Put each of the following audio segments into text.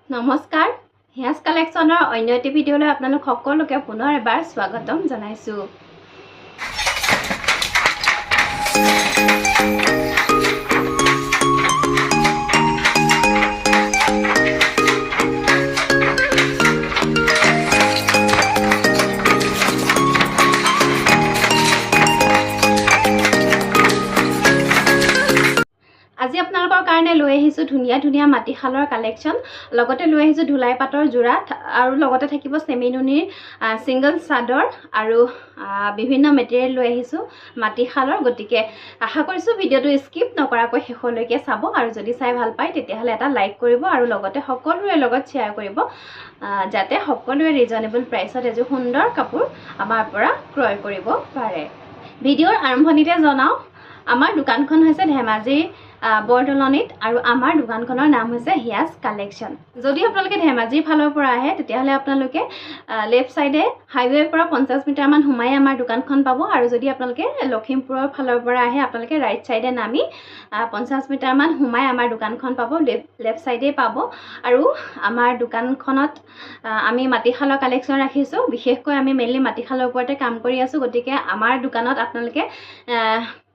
নমস্কাৰ হিয়াজ কালেকশ্যনৰ অন্য এটি ভিডিঅ'লৈ আপোনালোক সকলোকে পুনৰ এবাৰ স্বাগতম জনাইছোঁ। আজি আপোনালোকৰ কাৰণে লৈ আহিছোঁ ধুনীয়া ধুনীয়া মাটিশালৰ কালেকশ্যন, লগতে লৈ আহিছোঁ ধুলাই পাটৰ যোৰা আৰু লগতে থাকিব চেমিনুনিৰ ছিংগল চাদৰ আৰু বিভিন্ন মেটেৰিয়েল লৈ আহিছোঁ মাটিশালৰ। গতিকে আশা কৰিছোঁ ভিডিঅ'টো স্কিপ নকৰাকৈ শেষলৈকে চাব আৰু যদি চাই ভাল পায় তেতিয়াহ'লে এটা লাইক কৰিব আৰু লগতে সকলোৰে লগত শ্বেয়াৰ কৰিব, যাতে সকলোৱে ৰিজনেবল প্ৰাইচত এযোৰ সুন্দৰ কাপোৰ আমাৰ পৰা ক্ৰয় কৰিব পাৰে। ভিডিঅ'ৰ আৰম্ভণিতে জনাওঁ, আমাৰ দোকানখন হৈছে ধেমাজিৰ বৰদলনিত আৰু আমাৰ দোকানখনৰ নাম হৈছে হিয়াজ কালেকশ্যন। যদি আপোনালোকে ধেমাজিৰ ফালৰ পৰা আহে তেতিয়াহ'লে আপোনালোকে লেফ্ট ছাইডে হাইৱেৰ পৰা 50 মিটাৰমান সোমাই আমাৰ দোকানখন পাব, আৰু যদি আপোনালোকে লখিমপুৰৰ ফালৰ পৰা আহে আপোনালোকে ৰাইট ছাইডে নামি 50 মিটাৰমান সোমাই আমাৰ দোকানখন পাব, লেফ্ট ছাইডে পাব। আৰু আমাৰ দোকানখনত আমি মাটিশালৰ কালেকশ্যন ৰাখিছোঁ, বিশেষকৈ আমি মেইনলি মাটিশালৰ ওপৰতে কাম কৰি আছোঁ। গতিকে আমাৰ দোকানত আপোনালোকে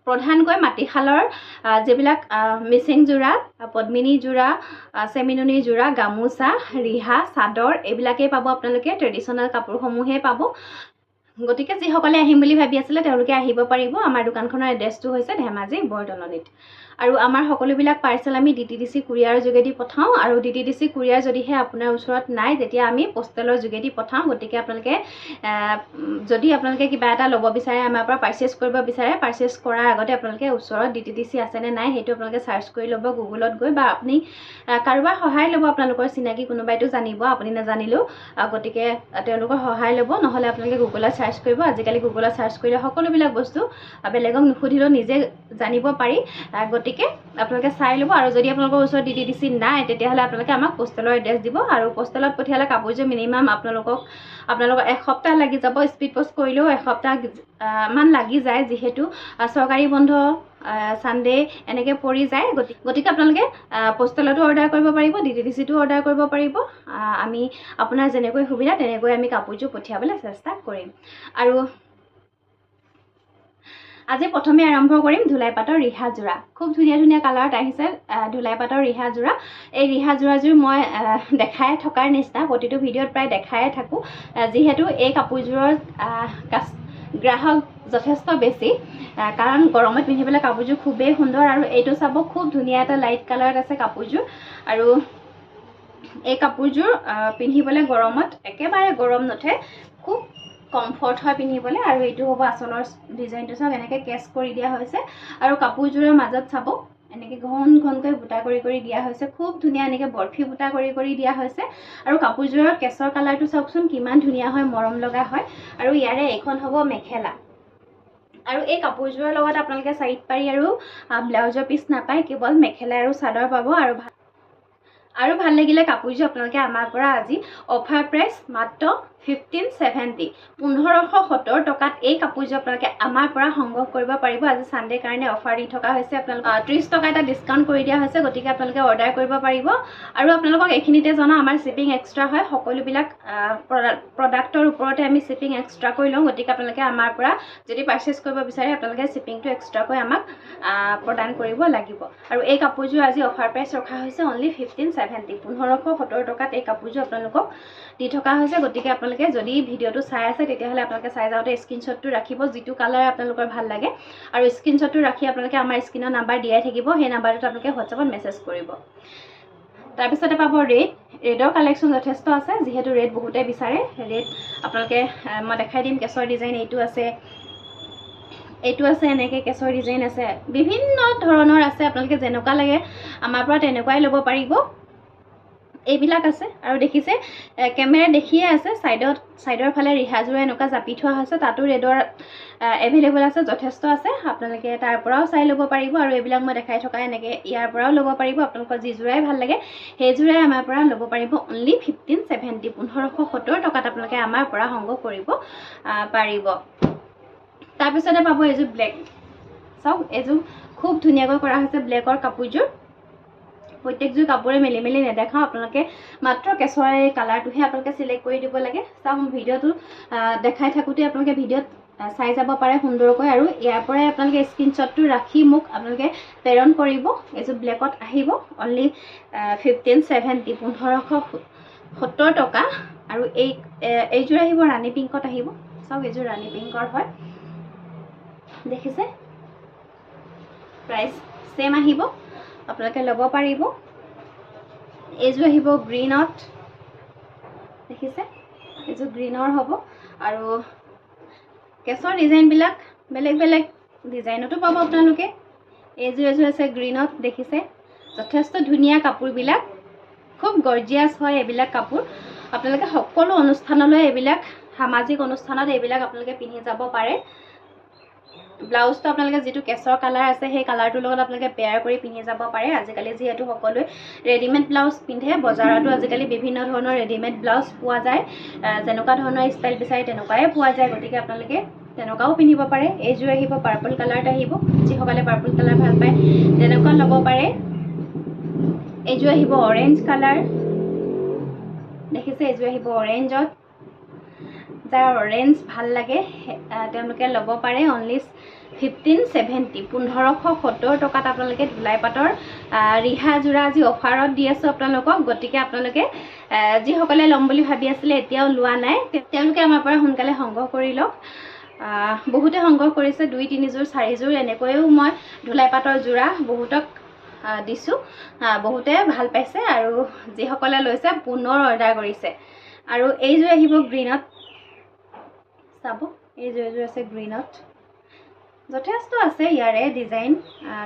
প্ৰধানকৈ মাটিশালৰ যিবিলাক মিচিং যোৰা, পদ্মিনী যোৰা, চেমিনুনি যোৰা, গামোচা, ৰিহা, চাদৰ এইবিলাকেই পাব আপোনালোকে, ট্ৰেডিশ্যনেল কাপোৰসমূহেই পাব। গতিকে যিসকলে আহিম বুলি ভাবি আছিলে তেওঁলোকে আহিব পাৰিব। আমাৰ দোকানখনৰ এড্ৰেছটো হৈছে ধেমাজি বৰদলনিত। আৰু আমাৰ সকলোবিলাক পাৰ্চেল আমি DTDC কুৰিয়াৰৰ যোগেদি পঠাওঁ, আৰু DTDC কুৰিয়াৰ যদিহে আপোনাৰ ওচৰত নাই তেতিয়া আমি পোষ্টেলৰ যোগেদি পঠাওঁ। গতিকে আপোনালোকে যদি আপোনালোকে কিবা এটা ল'ব বিচাৰে, আমাৰ পৰা পাৰ্চেছ কৰিব বিচাৰে, পাৰ্চেছ কৰাৰ আগতে আপোনালোকে ওচৰত DTDC আছেনে নাই সেইটো আপোনালোকে চাৰ্চ কৰি ল'ব গুগলত গৈ, বা আপুনি কাৰোবাৰ সহায় ল'ব, আপোনালোকৰ চিনাকি কোনোবাইতো জানিব আপুনি নাজানিলেও, গতিকে তেওঁলোকৰ সহায় ল'ব, নহ'লে আপোনালোকে গুগলত চাৰ্চ কৰিব। আজিকালি গুগলত চাৰ্চ কৰিলে সকলোবিলাক বস্তু বেলেগক নুসুধিলেও নিজে জানিব পাৰি। গতিকে আপোনালোকে চাই ল'ব, আৰু যদি আপোনালোকৰ ওচৰত DTDC নাই তেতিয়াহ'লে আপোনালোকে আমাক পোষ্টেলৰ এড্ৰেছ দিব, আৰু পোষ্টেলত পঠিয়ালে কাপোৰযোৰ মিনিমাম আপোনালোকৰ এসপ্তাহ লাগি যাব। স্পীড পোষ্ট কৰিলেও এসপ্তাহ মান লাগি যায়, যিহেতু চৰকাৰী বন্ধ, ছানডে এনেকৈ পৰি যায়। গতিকে আপোনালোকে পোষ্টেলতো অৰ্ডাৰ কৰিব পাৰিব, DTDCটো অৰ্ডাৰ কৰিব পাৰিব। আমি আপোনাৰ যেনেকৈ সুবিধা তেনেকৈ আমি কাপোৰযোৰ পঠিয়াবলৈ চেষ্টা কৰিম। আৰু আজি প্ৰথমে আৰম্ভ কৰিম ধুলাই পাটৰ ৰিহা যোৰা। খুব ধুনীয়া ধুনীয়া কালাৰত আহিছে ধুলাই পাটৰ ৰিহা যোৰা। এই ৰিহা যোৰাযোৰ মই দেখাই থকাৰ নিচিনা প্ৰতিটো ভিডিঅ'ত প্ৰায় দেখাই থাকোঁ, যিহেতু এই কাপোৰযোৰৰ গ্ৰাহক যথেষ্ট বেছি, কাৰণ গৰমত পিন্ধিবলৈ কাপোৰযোৰ খুবেই সুন্দৰ। আৰু এইটো চাব, খুব ধুনীয়া এটা লাইট কালাৰত আছে কাপোৰযোৰ, আৰু এই কাপোৰযোৰ পিন্ধিবলৈ গৰমত একেবাৰে গৰম নুঠে, খুব কমফৰ্ট হয় পিন্ধিবলৈ। আৰু এইটো হ'ব আঁচলৰ ডিজাইনটো, চাওক এনেকৈ কেচ কৰি দিয়া হৈছে, আৰু কাপোৰযোৰৰ মাজত চাব এনেকৈ ঘন ঘনকৈ বুটা কৰি কৰি দিয়া হৈছে, খুব ধুনীয়া এনেকৈ বৰফি বুটা কৰি কৰি দিয়া হৈছে। আৰু কাপোৰযোৰৰ কেচৰ কালাৰটো চাওকচোন কিমান ধুনীয়া হয়, মৰম লগা হয়। আৰু ইয়াৰে এইখন হ'ব মেখেলা, আৰু এই কাপোৰযোৰৰ লগত আপোনালোকে চাইড পাৰি আৰু ব্লাউজৰ পিচ নাপায়, কেৱল মেখেলা আৰু চাদৰ পাব। আৰু ভাল লাগিলে কাপোৰযোৰ আপোনালোকে আমাৰ পৰা আজি অফাৰ প্ৰাইচ মাত্ৰ 1570, 1570 টকাত এই কাপোৰযোৰ আপোনালোকে আমাৰ পৰা সংগ্ৰহ কৰিব পাৰিব। আজি ছানডে কাৰণে অফাৰ দি থকা হৈছে, আপোনালোকক 30 টকা এটা ডিছকাউণ্ট কৰি দিয়া হৈছে। গতিকে আপোনালোকে অৰ্ডাৰ কৰিব পাৰিব। আৰু আপোনালোকক এইখিনিতে জনাওঁ, আমাৰ শ্বিপিং এক্সট্ৰা হয়, সকলোবিলাক প্ৰডাক্টৰ ওপৰতে আমি শ্বিপিং এক্সট্ৰাকৈ লওঁ। গতিকে আপোনালোকে আমাৰ পৰা যদি পাৰ্চেছ কৰিব বিচাৰে আপোনালোকে শ্বিপিংটো এক্সট্ৰাকৈ আমাক প্ৰদান কৰিব লাগিব। আৰু এই কাপোৰযোৰ আজি অফাৰ প্ৰাইচ ৰখা হৈছে অনলি 1570, 1570 টকাত এই কাপোৰযোৰ আপোনালোকক দি থকা হৈছে। গতিকে আপোনালোকে যদি ভিডিঅ'টো চাই আছে তেতিয়াহ'লে আপোনালোকে চাই যাওঁতে স্ক্ৰীনশ্বটটো ৰাখিব, যিটো কালাৰ আপোনালোকৰ ভাল লাগে, আৰু স্ক্ৰীনশ্বটটো ৰাখি আপোনালোকে আমাৰ স্ক্ৰীনৰ নাম্বাৰ দিয়াই থাকিব, সেই নাম্বাৰটোত আপোনালোকে হোৱাটছআপত মেছেজ কৰিব। তাৰপিছতে পাব ৰেডৰ কালেকশ্যন যথেষ্ট আছে, যিহেতু ৰেড বহুতে বিচাৰে। ৰেড আপোনালোকে মই দেখাই দিম, কেছৰ ডিজাইন এইটো আছে, এনেকৈ কেছৰ ডিজাইন আছে, বিভিন্ন ধৰণৰ আছে। আপোনালোকে যেনেকুৱা লাগে আমাৰ পৰা তেনেকুৱাই ল'ব পাৰিব। এইবিলাক আছে, আৰু দেখিছে কেমেৰা দেখিয়ে আছে, ছাইডৰ ফালে ৰিহাযোৰা এনেকুৱা জাপি থোৱা হৈছে, তাতো ৰেডৰ এভেইলেবল আছে, যথেষ্ট আছে। আপোনালোকে তাৰ পৰাও চাই ল'ব পাৰিব, আৰু এইবিলাক মই দেখাই থকা এনেকৈ ইয়াৰ পৰাও ল'ব পাৰিব। আপোনালোকৰ যিযোৰাই ভাল লাগে সেইযোৰাই আমাৰ পৰা ল'ব পাৰিব অনলি 1570, 1570 টকাত আপোনালোকে আমাৰ পৰা সংগ্ৰহ কৰিব পাৰিব। তাৰপিছতে পাব এইযোৰ ব্লেক, চাওক এইযোৰ খুব ধুনীয়াকৈ কৰা হৈছে ব্লেকৰ কাপোৰযোৰ। প্ৰত্যেকযোৰ কাপোৰে মেলি মেলি নেদেখাওঁ, আপোনালোকে মাত্ৰ কেঁচৰ এই কালাৰটোহে আপোনালোকে চিলেক্ট কৰি দিব লাগে। চাওক ভিডিঅ'টো দেখাই থাকোঁতে আপোনালোকে ভিডিঅ'ত চাই যাব পাৰে সুন্দৰকৈ, আৰু ইয়াৰ পৰাই আপোনালোকে স্ক্ৰীনশ্বটটো ৰাখি মোক আপোনালোকে প্ৰেৰণ কৰিব। এইযোৰ ব্লেকত আহিব অনলি 1570 1570 টকা। আৰু এইযোৰ আহিব ৰাণী পিংকত আহিব। চাওক এইযোৰ ৰাণী পিংকৰ হয়, দেখিছে প্ৰাইচ সেম আহিব, আপোনালোকে ল'ব পাৰিব। এইযোৰ আহিব গ্ৰীণত, দেখিছে এইযোৰ গ্ৰীণৰ হ'ব। আৰু কেঁচৰ ডিজাইনবিলাক বেলেগ বেলেগ ডিজাইনতো পাব আপোনালোকে। এইযোৰ আছে গ্ৰীণত, দেখিছে যথেষ্ট ধুনীয়া কাপোৰবিলাক, খুব গৰ্জিয়াছ হয় এইবিলাক কাপোৰ। আপোনালোকে সকলো অনুষ্ঠানলৈ এইবিলাক, সামাজিক অনুষ্ঠানত এইবিলাক আপোনালোকে পিন্ধি যাব পাৰে। ব্লাউজটো আপোনালোকে যিটো কেঁচৰ কালাৰ আছে সেই কালাৰটোৰ লগত আপোনালোকে পেয়াৰ কৰি পিন্ধি যাব পাৰে। আজিকালি যিহেতু সকলোৱে ৰেডিমেড ব্লাউজ পিন্ধে, বজাৰতো আজিকালি বিভিন্ন ধৰণৰ ৰেডিমেড ব্লাউজ পোৱা যায়, যেনেকুৱা ধৰণৰ ষ্টাইল বিচাৰে তেনেকুৱাই পোৱা যায়, গতিকে আপোনালোকে তেনেকুৱাও পিন্ধিব পাৰে। এইযোৰ আহিব পাৰ্পল কালাৰত আহিব, যিসকলে পাৰ্পল কালাৰ ভাল পায় তেনেকুৱা ল'ব পাৰে। এইযোৰ আহিব অৰেঞ্জ কালাৰ, দেখিছে এইযোৰ আহিব অৰেঞ্জত। যাৰ অৰেঞ্জ ভাল লাগে তেওঁলোকে ল'ব পাৰে অনলি 1570 1570 টকাত আপোনালোকে ধুলাই পাটৰ ৰিহা যোৰা আজি অফাৰত দি আছোঁ আপোনালোকক। গতিকে আপোনালোকে যিসকলে ল'ম বুলি ভাবি আছিলে এতিয়াও লোৱা নাই, তেওঁলোকে আমাৰ পৰা সোনকালে সংগ্ৰহ কৰি লওক। বহুতে সংগ্ৰহ কৰিছে, 2-3 যোৰ 4 যোৰ এনেকৈও মই ধুলাই পাটৰ যোৰা বহুতক দিছোঁ, বহুতে ভাল পাইছে, আৰু যিসকলে লৈছে পুনৰ অৰ্ডাৰ কৰিছে। আৰু এইযোৰ আহিব গ্ৰীণত, চাব এইযোৰ আছে গ্ৰীণত, যথেষ্ট আছে ইয়াৰে ডিজাইন,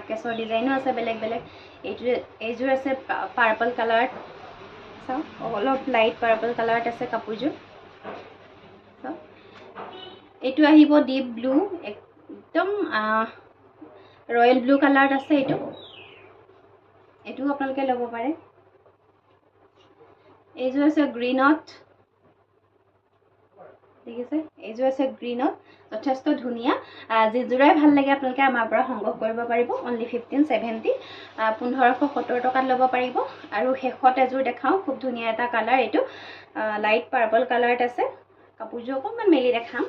কেঁচৰ ডিজাইনো আছে বেলেগ বেলেগ। এইযোৰ আছে পাৰ্পল কালাৰত, চাওক অলপ লাইট পাৰ্পল কালাৰত আছে কাপোৰযোৰ। চাওক এইটো আহিব ডিপ ব্লু, একদম ৰয়েল ব্লু কালাৰত আছে। এইটোও আপোনালোকে ল'ব পাৰে। এইযোৰ আছে গ্ৰীণত, দেখিছে এইযোৰ আছে গ্ৰীণত, যথেষ্ট ধুনীয়া। যিযোৰাই ভাল লাগে আপোনালোকে আমাৰ পৰা সংগ্ৰহ কৰিব পাৰিব। অনলি 1570 1570 টকাত ল'ব পাৰিব। আৰু শেষত এযোৰ দেখাওঁ, খুব ধুনীয়া এটা কালাৰ, এইটো লাইট পাৰ্পল কালাৰত আছে। কাপোৰযোৰ অকণমান মেলি দেখাম,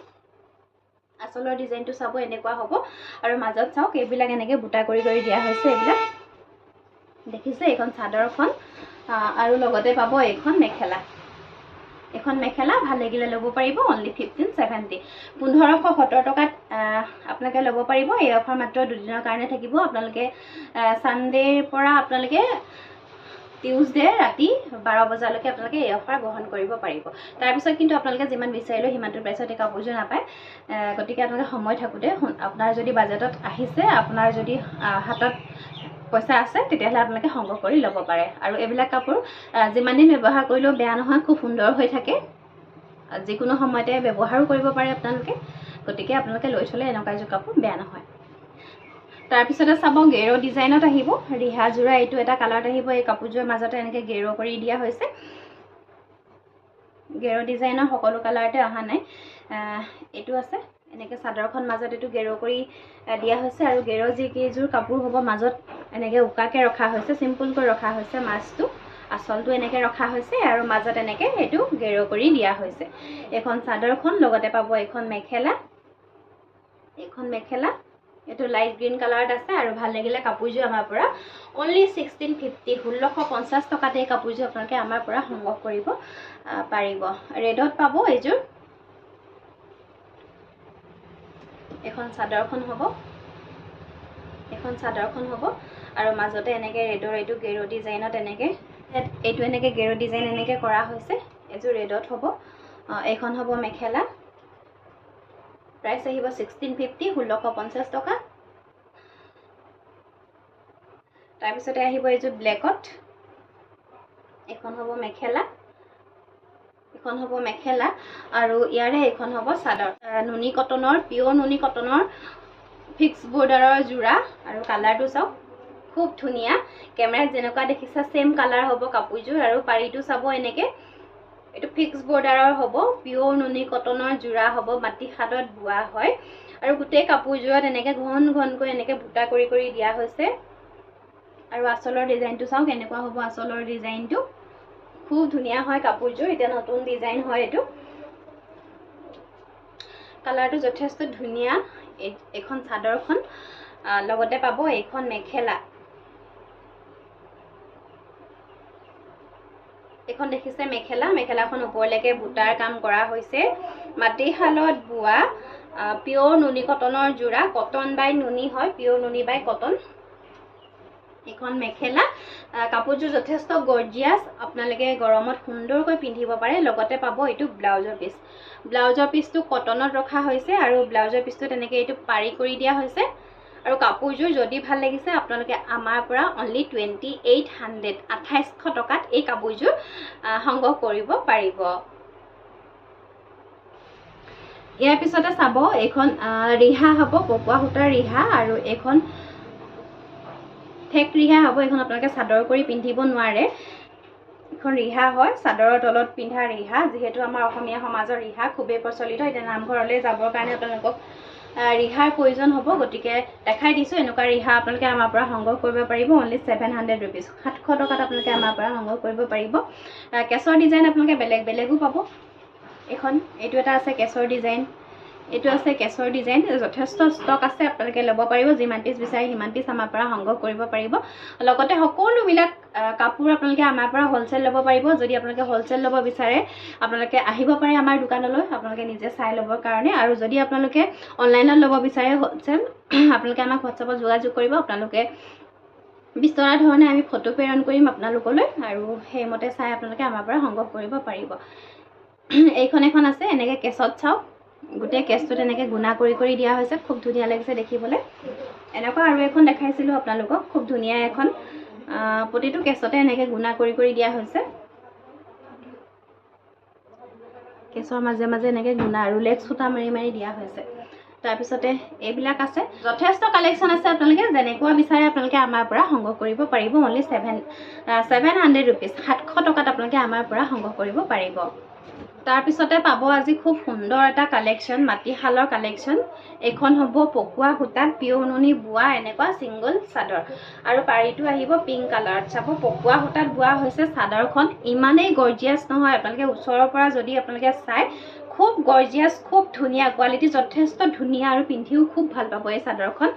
আচলৰ ডিজাইনটো চাব এনেকুৱা হ'ব। আৰু মাজত চাওক এইবিলাক এনেকৈ বুটা কৰি কৰি দিয়া হৈছে, এইবিলাক দেখিছে। এইখন চাদৰখন, আৰু লগতে পাব এইখন মেখেলা। এখন মেখেলা ভাল লাগিলে ল'ব পাৰিব অনলি 1570 1570 টকাত আপোনালোকে ল'ব পাৰিব। এই অফাৰ মাত্ৰ 2 দিনৰ কাৰণে থাকিব। আপোনালোকে ছানডেৰ পৰা আপোনালোকে টিউজডে ৰাতি 12 বজালৈকে আপোনালোকে এই অফাৰ গ্ৰহণ কৰিব পাৰিব। তাৰপিছত কিন্তু আপোনালোকে যিমান বিচাৰিলেও সিমানটো প্ৰাইচত এই কাপোৰযোৰ নাপায়। গতিকে আপোনালোকে সময় থাকোঁতে, আপোনাৰ যদি বাজেটত আহিছে, আপোনাৰ যদি হাতত পইচা আছে, তেতিয়াহ'লে আপোনালোকে সংগ্ৰহ কৰি ল'ব পাৰে। আৰু এইবিলাক কাপোৰ যিমান দিন ব্যৱহাৰ কৰিলেও বেয়া নহয়, খুব সুন্দৰ হৈ থাকে, যিকোনো সময়তে ব্যৱহাৰো কৰিব পাৰে আপোনালোকে। গতিকে আপোনালোকে লৈ থ'লে এনেকুৱা এযোৰ কাপোৰ বেয়া নহয়। তাৰপিছতে চাব গেৰ' ডিজাইনত আহিব ৰিহা যোৰা, এইটো এটা কালাৰত আহিব। এই কাপোৰযোৰৰ মাজতে এনেকৈ গেৰ' কৰি দিয়া হৈছে। গেৰ' ডিজাইনৰ সকলো কালাৰতে অহা নাই, এইটো আছে এনেকৈ চাদৰখন মাজত এইটো গেৰ' কৰি দিয়া হৈছে। আৰু গেৰ' যিকেইযোৰ কাপোৰ হ'ব মাজত এনেকৈ উকাকৈ ৰখা হৈছে, চিম্পুলকৈ ৰখা হৈছে। মাছটো আচলটো এনেকৈ ৰখা হৈছে, আৰু মাজত এনেকৈ এইটো গেৰ' কৰি দিয়া হৈছে। এখন চাদৰখন, লগতে পাব এখন মেখেলা। এইটো লাইট গ্ৰীণ কালাৰত আছে। আৰু ভাল লাগিলে কাপোৰযোৰ আমাৰ পৰা অনলি 1650 1650 টকাতে এই কাপোৰযোৰ আপোনালোকে আমাৰ পৰা সংগ্ৰহ কৰিব পাৰিব। ৰেডত পাব এইযোৰ, এখন চাদৰখন হ'ব, আৰু মাজতে এনেকৈ ৰেডৰ এইটো গেৰ' ডিজাইনত এনেকৈ গেৰ' ডিজাইন এনেকৈ কৰা হৈছে। এইযোৰ ৰেডত হ'ব। এইখন হ'ব মেখেলা, প্ৰাইচ আহিব 1650 1650 টকা। তাৰপিছতে আহিব এইযোৰ ব্লেকত, এখন হ'ব মেখেলা, আৰু ইয়াৰে এইখন হ'ব চাদৰ। নুনি কটনৰ, পিয়'ৰ নুনি কটনৰ ফিক্স বৰ্ডাৰৰ যোৰা। আৰু কালাৰটো চাওক খুব ধুনীয়া, কেমেৰাত যেনেকুৱা দেখিছা সেম কালাৰ হ'ব কাপোৰযোৰ। আৰু পাৰিটো চাব এনেকৈ, এইটো ফিক্স বৰ্ডাৰৰ হ'ব, পিয়'ৰ নুনি কটনৰ যোৰা হ'ব, মাটি হাতত বোৱা হয়। আৰু গোটেই কাপোৰযোৰত এনেকৈ ঘন ঘনকৈ এনেকৈ বুটা কৰি কৰি দিয়া হৈছে। আৰু আঁচলৰ ডিজাইনটো চাওক কেনেকুৱা হ'ব আঁচলৰ ডিজাইনটো খুব ধুনীয়া হয় কাপোৰযোৰ এতিয়া নতুন ডিজাইন হয় এইটো কালাৰটো যথেষ্ট ধুনীয়া এখন চাদৰখন লগতে পাব এইখন মেখেলা এখন দেখিছে মেখেলাখন ওপৰলৈকে বুটাৰ কাম কৰা হৈছে মাটিশালত বোৱা পিয়ৰ নুনি কটনৰ যোৰা কটন বাই নুনি হয় পিয়ৰ নুনি বাই কটন এখন মেখেলা কাপোৰযোৰ যথেষ্ট গৰ্জিয়াছ আপোনালোকে গৰমত সুন্দৰকৈ পিন্ধিব পাৰে লগতে পাব এইটো ব্লাউজৰ পিচটো কটনত ৰখা হৈছে আৰু ব্লাউজৰ পিচটো তেনেকৈ এইটো পাৰি কৰি দিয়া হৈছে আৰু কাপোৰযোৰ যদি ভাল লাগিছে আপোনালোকে আমাৰ পৰা অনলি 2800 টকাত এই কাপোৰযোৰ সংগ্ৰহ কৰিব পাৰিব ইয়াৰ পিছতে চাব এইখন ৰিহা হ'ব পকোৱা সূতাৰ ৰিহা আৰু এইখন ঠেক ৰিহা হ'ব এইখন আপোনালোকে চাদৰ কৰি পিন্ধিব নোৱাৰে এখন ৰিহা হয় চাদৰৰ তলত পিন্ধা ৰিহা যিহেতু আমাৰ অসমীয়া সমাজৰ ৰিহা খুবেই প্ৰচলিত এতিয়া নামঘৰলৈ যাবৰ কাৰণে আপোনালোকক ৰিহাৰ প্ৰয়োজন হ'ব গতিকে দেখাই দিছোঁ এনেকুৱা ৰিহা আপোনালোকে আমাৰ পৰা সংগ্ৰহ কৰিব পাৰিব অনলি 700 ৰুপিজ 700 টকাত আপোনালোকে আমাৰ পৰা সংগ্ৰহ কৰিব পাৰিব কেছৰ ডিজাইন আপোনালোকে বেলেগো পাব এখন এইটো এটা আছে কেছৰ ডিজাইন এইটো আছে কেছৰ ডিজাইন যথেষ্ট ষ্টক আছে আপোনালোকে ল'ব পাৰিব যিমান পিচ বিচাৰে সিমান পিচ আমাৰ পৰা সংগ্ৰহ কৰিব পাৰিব লগতে সকলোবিলাক কাপোৰ আপোনালোকে আমাৰ পৰা হোলচেল ল'ব পাৰিব যদি আপোনালোকে হোলচেল ল'ব বিচাৰে আপোনালোকে আহিব পাৰে আমাৰ দোকানলৈ আপোনালোকে নিজে চাই ল'বৰ কাৰণে আৰু যদি আপোনালোকে অনলাইনত ল'ব বিচাৰে হোলচেল আপোনালোকে আমাক হোৱাটছআপত যোগাযোগ কৰিব আপোনালোকে বিচৰা ধৰণে আমি ফটো প্ৰেৰণ কৰিম আপোনালোকলৈ আৰু সেইমতে চাই আপোনালোকে আমাৰ পৰা সংগ্ৰহ কৰিব পাৰিব এইখন এখন আছে এনেকৈ কেছত চাওক গোটেই কেছটো তেনেকৈ গুণা কৰি দিয়া হৈছে খুব ধুনীয়া লাগিছে দেখিবলৈ এনেকুৱা আৰু এখন দেখাইছিলোঁ আপোনালোকক খুব ধুনীয়া এখন প্ৰতিটো কেছতে এনেকৈ গুণা কৰি দিয়া হৈছে কেছৰ মাজে এনেকৈ গুণা আৰু লেক্স সূতা মাৰি দিয়া হৈছে তাৰপিছতে এইবিলাক আছে যথেষ্ট কালেকশ্যন আছে আপোনালোকে যেনেকুৱা বিচাৰে আপোনালোকে আমাৰ পৰা সংগ্ৰহ কৰিব পাৰিব অনলি 700 ৰুপিজ 700 টকাত আপোনালোকে আমাৰ পৰা সংগ্ৰহ কৰিব পাৰিব তাৰপিছতে পাব আজি খুব সুন্দৰ এটা কালেকশ্যন মাটিশালৰ কালেকশ্যন এখন হ'ব পকোৱা সূতাত পিয়ৰ নুনি বোৱা এনেকুৱা ছিংগল চাদৰ আৰু পাৰীটো আহিব পিংক কালাৰত চাব পকোৱা সূতাত বোৱা হৈছে চাদৰখন ইমানেই গৰ্জিয়াছ নহয় আপোনালোকে ওচৰৰ পৰা যদি আপোনালোকে চাই খুব গৰ্জিয়াছ খুব ধুনীয়া কোৱালিটি যথেষ্ট ধুনীয়া আৰু পিন্ধিও খুব ভাল পাব এই চাদৰখন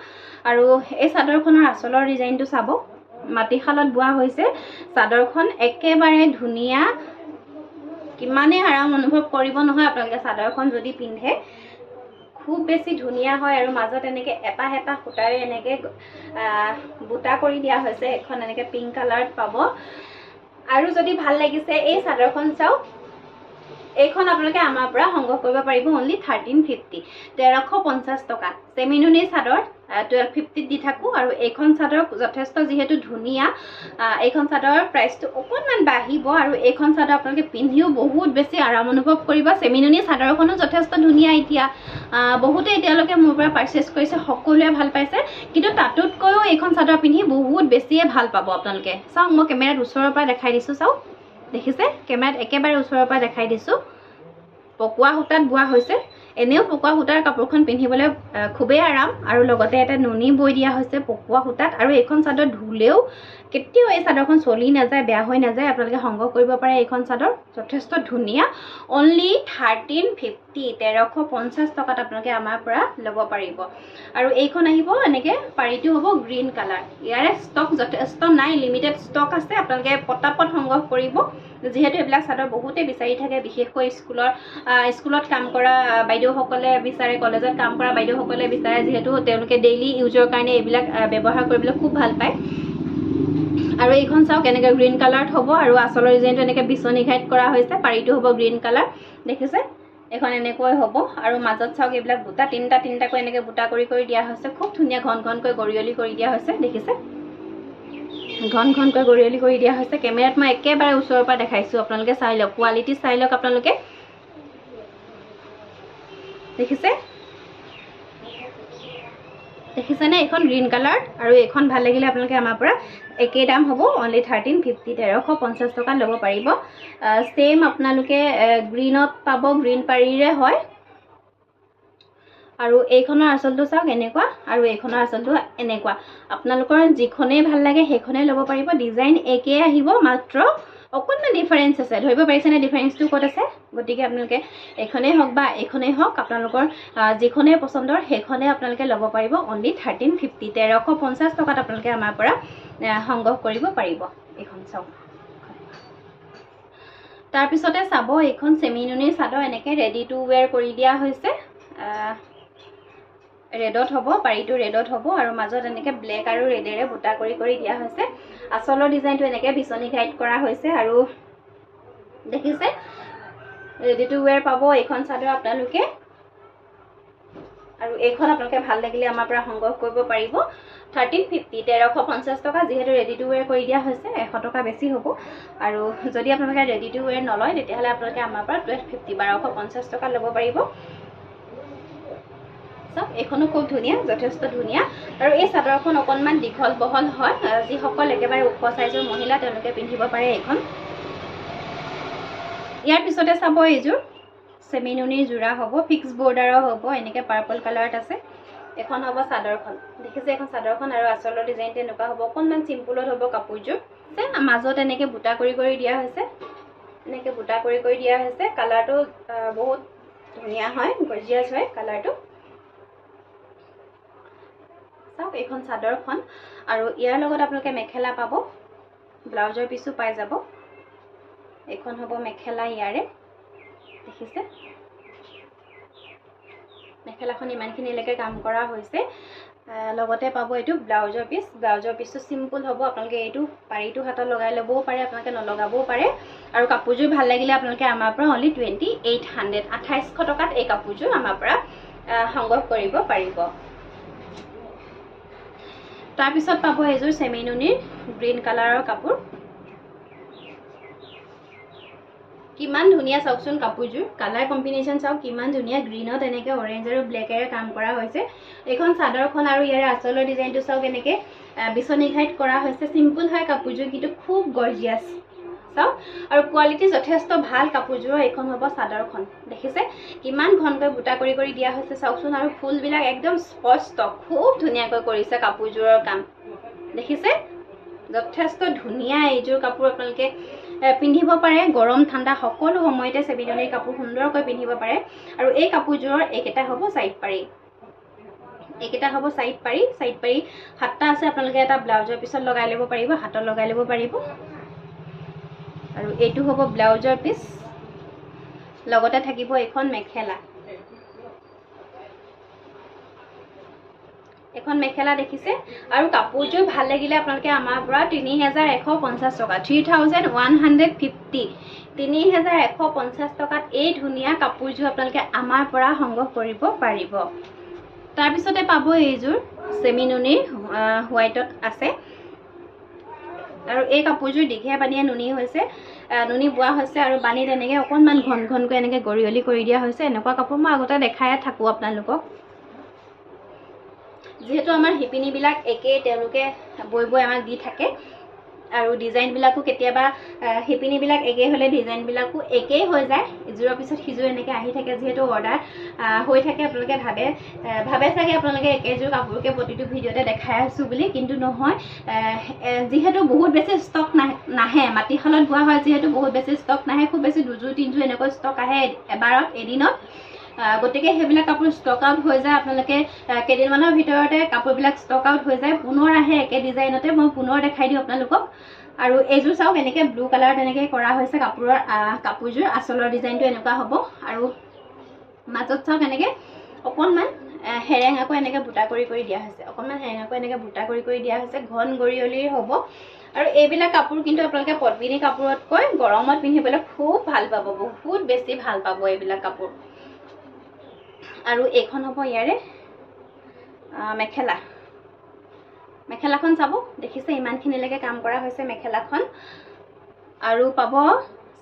আৰু এই চাদৰখনৰ আঁচলৰ ডিজাইনটো চাব মাটিশালত বোৱা হৈছে চাদৰখন একেবাৰে ধুনীয়া কিমানে আৰাম অনুভৱ কৰিব নহয় আপোনালোকে চাদৰখন যদি পিন্ধে খুব বেছি ধুনীয়া হয় আৰু মাজত এনেকৈ এটা সূতাৰে এনেকৈ বুটা কৰি দিয়া হৈছে এখন এনেকৈ পিংক কালাৰত পাব আৰু যদি ভাল লাগিছে এই চাদৰখন চাওক এইখন আপোনালোকে আমাৰ পৰা সংগ্ৰহ কৰিব পাৰিব অনলি 1350 টকা চেমি নুনিৰ চাদৰ 1250 দি থাকোঁ আৰু এইখন চাদৰ যথেষ্ট যিহেতু ধুনীয়া এইখন চাদৰৰ প্ৰাইচটো অকণমান বাঢ়িব আৰু এইখন চাদৰ আপোনালোকে পিন্ধিও বহুত বেছি আৰাম অনুভৱ কৰিব চেমি নুনিৰ চাদৰখনো যথেষ্ট ধুনীয়া এতিয়া বহুতে এতিয়ালৈকে মোৰ পৰা পাৰ্চেছ কৰিছে সকলোৱে ভাল পাইছে কিন্তু তাতোতকৈও এইখন চাদৰ পিন্ধি বহুত বেছিয়ে ভাল পাব আপোনালোকে চাওক মই কেমেৰাত ওচৰৰ পৰা দেখাই দিছোঁ চাওক দেখিছে কেমেৰাত একেবাৰে ওচৰৰ পৰা দেখাই দিছোঁ পকোৱা সূতাত বোৱা হৈছে এনেও পকোৱা সূতাৰ কাপোৰখন পিন্ধিবলৈ খুবেই আৰাম আৰু লগতে এটা নুনি বৈ দিয়া হৈছে পকোৱা সূতাত আৰু এইখন চাদৰ ধুলেও কেতিয়াও এই চাদৰখন চলি নাযায় বেয়া হৈ নাযায় আপোনালোকে সংগ্ৰহ কৰিব পাৰে এইখন চাদৰ যথেষ্ট ধুনীয়া অনলি 1350 টকাত আপোনালোকে আমাৰ পৰা ল'ব পাৰিব আৰু এইখন আহিব এনেকৈ পাৰীটো হ'ব গ্ৰীণ কালাৰ ইয়াৰে ষ্টক যথেষ্ট নাই লিমিটেড ষ্টক আছে আপোনালোকে পটাপট সংগ্ৰহ কৰিব যিহেতু এইবিলাক চাদৰ বহুতে বিচাৰি থাকে বিশেষকৈ স্কুলত কাম কৰা বাইদেউসকলে বিচাৰে কলেজত কাম কৰা বাইদেউসকলে বিচাৰে যিহেতু তেওঁলোকে ডেইলি ইউজৰ কাৰণে এইবিলাক ব্যৱহাৰ কৰিবলৈ খুব ভাল পায় আৰু এইখন চাওক এনেকৈ গ্ৰীণ কালাৰত হ'ব আৰু আঁচলৰ ডিজাইনটো এনেকৈ বিচনী ঘাইত কৰা হৈছে পাৰীটো হ'ব গ্ৰীণ কালাৰ দেখিছে এখন এনেকৈ হ'ব আৰু মাজত চাওক এইবিলাক বুটা তিনিটাকৈ এনেকৈ বুটা কৰি দিয়া হৈছে খুব ধুনীয়া ঘনকৈ গৰিয়লি কৰি দিয়া হৈছে দেখিছে ঘনকৈ গৰিয়লি কৰি দিয়া হৈছে কেমেৰাত মই একেবাৰে ওচৰৰ পৰা দেখাইছোঁ আপোনালোকে চাই লওক কোৱালিটি চাই লওক আপোনালোকে দেখিছেনে এইখন গ্ৰীণ কালাৰ আৰু এইখন ভাল লাগিলে আপোনালোকে আমাৰ পৰা একেই দাম হ'ব অনলি 1350 টকাত ল'ব পাৰিব সেম আপোনালোকে গ্ৰীণত পাব গ্ৰীণ পাৰীৰে হয় আৰু এইখনৰ আঁচলটো চাওক এনেকুৱা আৰু এইখনৰ আঁচলটো এনেকুৱা আপোনালোকৰ যিখনেই ভাল লাগে সেইখনেই ল'ব পাৰিব ডিজাইন একেই আহিব মাত্ৰ অকণমান ডিফাৰেঞ্চ আছে ধৰিব পাৰিছেনে ডিফাৰেঞ্চটো ক'ত আছে গতিকে আপোনালোকে এইখনেই হওক বা এইখনেই হওক আপোনালোকৰ যিখনেই পচন্দৰ সেইখনেই আপোনালোকে ল'ব পাৰিব অনলি 1350 1350 টকাত আপোনালোকে আমাৰ পৰা সংগ্ৰহ কৰিব পাৰিব এইখন চাওক তাৰপিছতে চাব এইখন চেমিনুনিৰ চাদৰ এনেকৈ ৰেডি টু ৱেৰ কৰি দিয়া হৈছে ৰেডত হ'ব পাৰিটো ৰেডত হ'ব আৰু মাজত এনেকৈ ব্লেক আৰু ৰেডেৰে বুটা কৰি দিয়া হৈছে আচলৰ ডিজাইনটো এনেকৈ বিচনী গাইড কৰা হৈছে আৰু দেখিছে ৰেডি টু ৱেৰ পাব এইখন চাদৰ আপোনালোকে আৰু এইখন আপোনালোকে ভাল লাগিলে আমাৰ পৰা সংগ্ৰহ কৰিব পাৰিব 1350 1350 টকা যেহেতু ৰেডি টু ৱেৰ কৰি দিয়া হৈছে 100 টকা বেছি হ'ব আৰু যদি আপোনালোকে ৰেডি টু ৱেৰ নলয় তেতিয়াহ'লে আপোনালোকে আমাৰ পৰা 1250 1250 টকা ল'ব পাৰিব চাওক এইখনো খুব ধুনীয়া যথেষ্ট ধুনীয়া আৰু এই চাদৰখন অকণমান দীঘল বহল হয় যিসকল একেবাৰে ওখ সাইজৰ মহিলা তেওঁলোকে পিন্ধিব পাৰে এইখন ইয়াৰ পিছতে চাব এইযোৰ চেমিনুনিৰ যোৰা হ'ব ফিক্স বৰ্ডাৰৰ হ'ব এনেকৈ পাৰ্পল কালাৰত আছে এখন হ'ব চাদৰখন দেখিছে এখন চাদৰখন আৰু আঁচলৰ ডিজাইনটো এনেকুৱা হ'ব অকণমান চিম্পুলত হ'ব কাপোৰযোৰ মাজত এনেকৈ বুটা কৰি দিয়া হৈছে এনেকৈ বুটা কৰি দিয়া হৈছে কালাৰটো বহুত ধুনীয়া হয় গৰ্জিয়াছ হয় কালাৰটো চাওক এইখন চাদৰখন আৰু ইয়াৰ লগত আপোনালোকে মেখেলা পাব ব্লাউজৰ পিছো পাই যাব এইখন হ'ব মেখেলা ইয়াৰে দেখিছে মেখেলাখন ইমানখিনিলৈকে কাম কৰা হৈছে লগতে পাব এইটো ব্লাউজৰ পিচটো চিম্পুল হ'ব আপোনালোকে এইটো পাৰিটো হাতত লগাই ল'বও পাৰে আপোনালোকে নলগাবও পাৰে আৰু কাপোৰযোৰ ভাল লাগিলে আপোনালোকে আমাৰ পৰা অনলি 2800 2800 টকাত এই কাপোৰযোৰ আমাৰ পৰা সংগ্ৰহ কৰিব পাৰিব তাৰপিছত পাব এযোৰ চেমিনুনিৰ গ্ৰীণ কালাৰৰ কাপোৰ কিমান ধুনীয়া চাওকচোন কাপোৰযোৰ কালাৰ কম্বিনেশ্যন চাওক কিমান ধুনীয়া গ্ৰীণত এনেকৈ অৰেঞ্জ আৰু ব্লেকেৰে কাম কৰা হৈছে এইখন চাদৰখন আৰু ইয়াৰে আঁচলৰ ডিজাইনটো চাওক এনেকৈ বিচনী ঘাইত কৰা হৈছে চিম্পুল হয় কাপোৰযোৰ কিন্তু খুব গৰ্জিয়াছ চাওক আৰু কোৱালিটি যথেষ্ট ভাল কাপোৰযোৰৰ এইখন হ'ব চাদৰখন দেখিছে কিমান ঘনকৈ বুটা কৰি দিয়া হৈছে চাওকচোন আৰু ফুলবিলাক একদম স্পষ্ট খুব ধুনীয়াকৈ কৰিছে কাপোৰযোৰৰ কাম দেখিছে যথেষ্ট ধুনীয়া এইযোৰ কাপোৰ আপোনালোকে পিন্ধিব পাৰে গৰম ঠাণ্ডা সকলো সময়তে চেমিনুনিৰ কাপোৰ সুন্দৰকৈ পিন্ধিব পাৰে আৰু এই কাপোৰযোৰৰ এইকেইটা হ'ব সাইড পাৰি এইকেইটা হ'ব সাইড পাৰি হাতটা আছে আপোনালোকে এটা ব্লাউজৰ পিছত লগাই ল'ব পাৰিব হাতত লগাই ল'ব পাৰিব আৰু এইটো হ'ব ব্লাউজৰ পিচ লগতে থাকিব এখন মেখেলা এখন মেখেলা দেখিছে আৰু কাপোৰযোৰ ভাল লাগিলে আপোনালোকে আমাৰ পৰা 3150 টকা 3150 3150 টকাত এই ধুনীয়া কাপোৰযোৰ আপোনালোকে আমাৰ পৰা সংগ্ৰহ কৰিব পাৰিব তাৰপিছতে পাব এইযোৰ চেমিনুনিৰ হোৱাইটত আছে আৰু এই কাপোৰযোৰ দীঘে বানিয়ে নুনি হৈছে নুনি বোৱা হৈছে আৰু বানিত এনেকৈ অকণমান ঘনকৈ এনেকৈ গৰিয়লি কৰি দিয়া হৈছে এনেকুৱা কাপোৰ মই আগতে দেখায়ে থাকোঁ আপোনালোকক যেহেতু আমাৰ শিপিনীবিলাক একেই তেওঁলোকে বৈ আমাক দি থাকে আৰু ডিজাইনবিলাকো কেতিয়াবা শিপিনীবিলাক একেই হ'লে ডিজাইনবিলাকো একেই হৈ যায় ইযোৰৰ পিছত সিযোৰ এনেকৈ আহি থাকে যিহেতু অৰ্ডাৰ হৈ থাকে আপোনালোকে ভাবে চাগে আপোনালোকে একেযোৰ কাপোৰকে প্ৰতিটো ভিডিঅ'তে দেখাই আছোঁ বুলি কিন্তু নহয় যিহেতু বহুত বেছি ষ্টক নাহে মাটিশালত বোৱা হয় যিহেতু বহুত বেছি ষ্টক নাহে খুব বেছি দুযোৰ তিনিযোৰ এনেকৈ ষ্টক আহে এদিনত গতিকে সেইবিলাক কাপোৰ ষ্টক আউট হৈ যায় আপোনালোকে কেইদিনমানৰ ভিতৰতে কাপোৰবিলাক ষ্টক আউট হৈ যায় পুনৰ আহে একে ডিজাইনতে মই পুনৰ দেখাই দিওঁ আপোনালোকক আৰু এইযোৰ চাওক এনেকৈ ব্লু কালাৰত এনেকৈ কৰা হৈছে কাপোৰযোৰ আঁচলৰ ডিজাইনটো এনেকুৱা হ'ব আৰু মাজত চাওক এনেকৈ অকণমান হেৰেঙাকৈ এনেকৈ বুটা কৰি দিয়া হৈছে অকণমান হেৰেঙাকৈ এনেকৈ বুটা কৰি দিয়া হৈছে ঘন গৰিয়লিৰ হ'ব আৰু এইবিলাক কাপোৰ কিন্তু আপোনালোকে পদ্মিনী কাপোৰতকৈ গৰমত পিন্ধিবলৈ খুব ভাল পাব বহুত বেছি ভাল পাব এইবিলাক কাপোৰ আৰু এইখন হ'ব ইয়াৰে মেখেলাখন চাব দেখিছে ইমানখিনিলৈকে কাম কৰা হৈছে মেখেলাখন আৰু পাব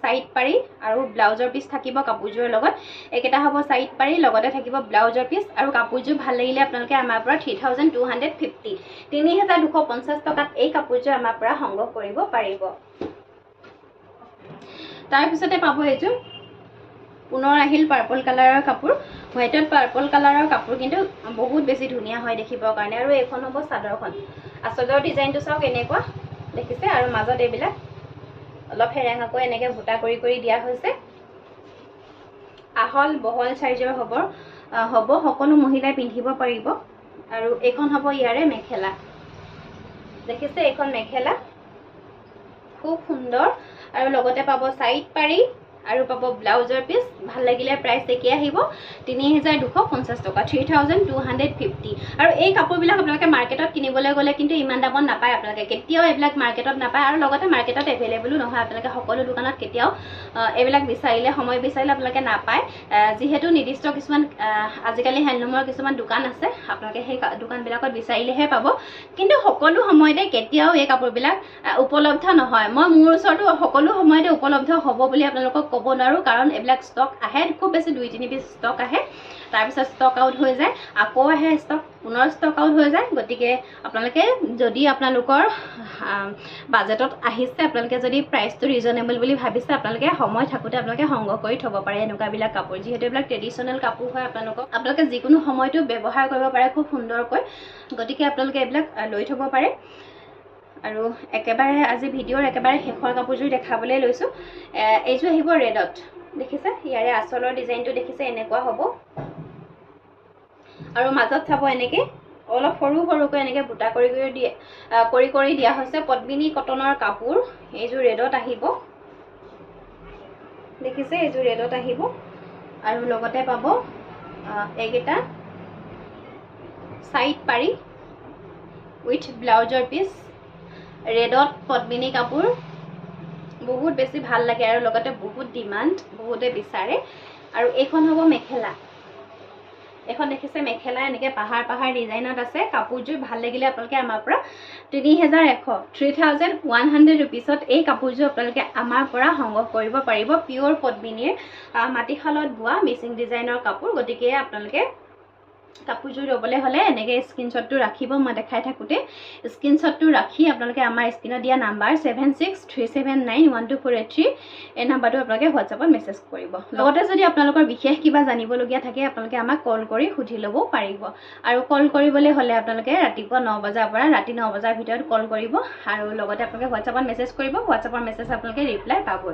সাইড পাৰি আৰু ব্লাউজৰ পিচ থাকিব কাপোৰযোৰৰ লগত এইকেইটা হ'ব সাইড পাৰি লগতে থাকিব ব্লাউজৰ পিচ আৰু কাপোৰযোৰ ভাল লাগিলে আপোনালোকে আমাৰ পৰা 3250 3250 টকাত এই কাপোৰযোৰ আমাৰ পৰা সংগ্ৰহ কৰিব পাৰিব তাৰপিছতে পাব এইযোৰ পুনৰ আহিল পাৰ্পল কালাৰৰ কাপোৰ হোৱাইটত পাৰ্পল কালাৰৰ কাপোৰ কিন্তু বহুত বেছি ধুনীয়া হয় দেখিবৰ কাৰণে আৰু এইখন হ'ব চাদৰখন আঁচলৰ ডিজাইনটো চাওক এনেকুৱা দেখিছে আৰু মাজত এইবিলাক অলপ হেৰেঙাকৈ এনেকৈ বুটা কৰি দিয়া হৈছে আহল বহল সাইজৰ হ'ব সকলো মহিলাই পিন্ধিব পাৰিব আৰু এইখন হ'ব ইয়াৰে মেখেলা দেখিছে এইখন মেখেলা খুব সুন্দৰ আৰু লগতে পাব সাইড পাৰি আৰু পাব ব্লাউজৰ পিস ভাল লাগিলে প্ৰাইস একে আহিব 3250 টকা 3250 আৰু এই কাপোৰবিলাক আপোনালোকে মাৰ্কেটত কিনিবলৈ গলে কিন্তু ইমান দামত নাপায় আপোনালোকে কেতিয়াও এইবিলাক মাৰ্কেটত নাপায় আৰু লগতে মাৰ্কেটত এভেইলেবল নহয় আপোনালোকে সকলো দোকানত কেতিয়াও এইবিলাক বিচাৰিলে সময় বিচাৰিলে আপোনালোকে নাপায় যেহেতু নিৰ্দিষ্ট কিছুমান আজিকালি হ্যান্ডলুমৰ কিছুমান দোকান আছে আপোনালোকে সেই দোকানবিলাকত বিচাৰিলেহে পাব কিন্তু সকলো সময়তে কেতিয়াও এই কাপোৰবিলাক উপলব্ধ নহয় মই মোৰ ওচৰটো সকলো সময়তে উপলব্ধ হ'ব বুলি আপোনালোকক ক'ব নোৱাৰো কাৰণ এইবিলাক ষ্টক আহে খুব বেছি 2-3 পিস ষ্টক আহে তাৰ পিছত ষ্টক আউট হৈ যায় আকৌ আহে ষ্টক পুনৰ ষ্টক আউট হৈ যায় গতিকে আপোনালোকে যদি আপোনালোকৰ বাজেটত আহিছে আপোনালোকে যদি প্ৰাইসটো ৰিজনেবল বুলি ভাবিছে আপোনালোকে সময় থাকোতে আপোনালোকে সংগ্ৰহ কৰি থব পাৰে এনেকুৱাবিলাক কাপোৰ যিহেতু এইবিলাক ট্ৰেডিশনেল কাপোৰ হয় আপোনালোকে যিকোনো সময়তো ব্যৱহাৰ কৰিব পাৰে খুব সুন্দৰকৈ গতিকে আপোনালোকে এইবিলাক লৈ থব পাৰে আৰু একেবাৰে আজি ভিডিওৰ একেবাৰে শেষৰ কাপোৰজোৰ দেখাবলৈ লৈছো এইজো আহিব ৰেডত দেখিছে ইয়াৰে আঁচলৰ ডিজাইনটো দেখিছে এনেকুৱা হ'ব আৰু মাজত চাব এনেকে অলপ সৰুকৈ এনেকে বুটা কৰি দিয়া হৈছে পদ্মিনী কটনৰ কাপোৰ এইজো ৰেডত আহিব দেখিছে এইজো ৰেডত আহিব আৰু লগতে পাব এইকেইটা সাইড পাৰি উইথ ব্লাউজৰ পিস ৰেডত পদ্মিনী কাপোৰ বহুত বেছি ভাল লাগে আৰু লগতে বহুত ডিমান্ড বহুতে বিচাৰে আৰু এইখন হ'ব মেখেলা এখন দেখিছে মেখেলা এনেকে পাহাৰ ডিজাইনত আছে কাপোৰজোৰ ভাল লাগিলে আপোনালোকে আমাৰ পৰা 3100 ৰুপিছত এই কাপোৰজোৰ আপোনালোকে আমাৰ পৰা সংগ্ৰহ কৰিব পাৰিব পিওৰ পদ্মিনীৰ মাটিশালত বোৱা মিচিং ডিজাইনৰ কাপোৰ গতিকে আপোনালোকে কাপোৰজোৰ ল'বলৈ হলে এনেকে স্ক্ৰিনশ্বটটো ৰাখিব মই দেখাই থাকোতে স্ক্ৰিনশ্বটটো ৰাখি আপোনালোকে আমাৰ স্ক্ৰিনত দিয়া নাম্বাৰ 7637912483 এই নাম্বাৰটো আপোনালোকে হোৱাটছআপত মেছেজ কৰিব লগতে যদি আপোনালোকৰ বিশেষ কিবা জানিবলগীয়া থাকে আপোনালোকে আমাক কল কৰি সুধি ল'ব পাৰিব আৰু কল কৰিবলৈ হলে আপোনালোকে ৰাতিপুৱা 9 বজাৰ পৰা ৰাতি 9 বজাৰ ভিতৰত কল কৰিব আৰু লগতে আপোনালোকে হোৱাটছআপত মেছেজ কৰিব হোৱাটছআপৰ মেছেজ আপোনালোকে ৰিপ্লাই পাব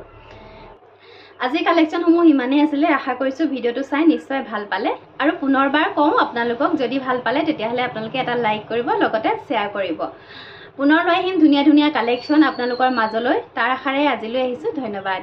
আজি কালেকশন সমূহ ইমানে আছিল আশা কৰিছো ভিডিওটো চাই নিশ্চয় ভাল পালে আৰু পুনৰবাৰ কম আপোনালোকক যদি ভাল পালে তেতিয়াহলে আপোনালোকে এটা লাইক কৰিব লগতে শেয়াৰ কৰিব পুনৰ লৈ আহিম ধুনীয়া কালেকশন আপোনালোকৰ মাজলৈ তাৰ আশাৰে আজিলৈ আহিছো ধন্যবাদ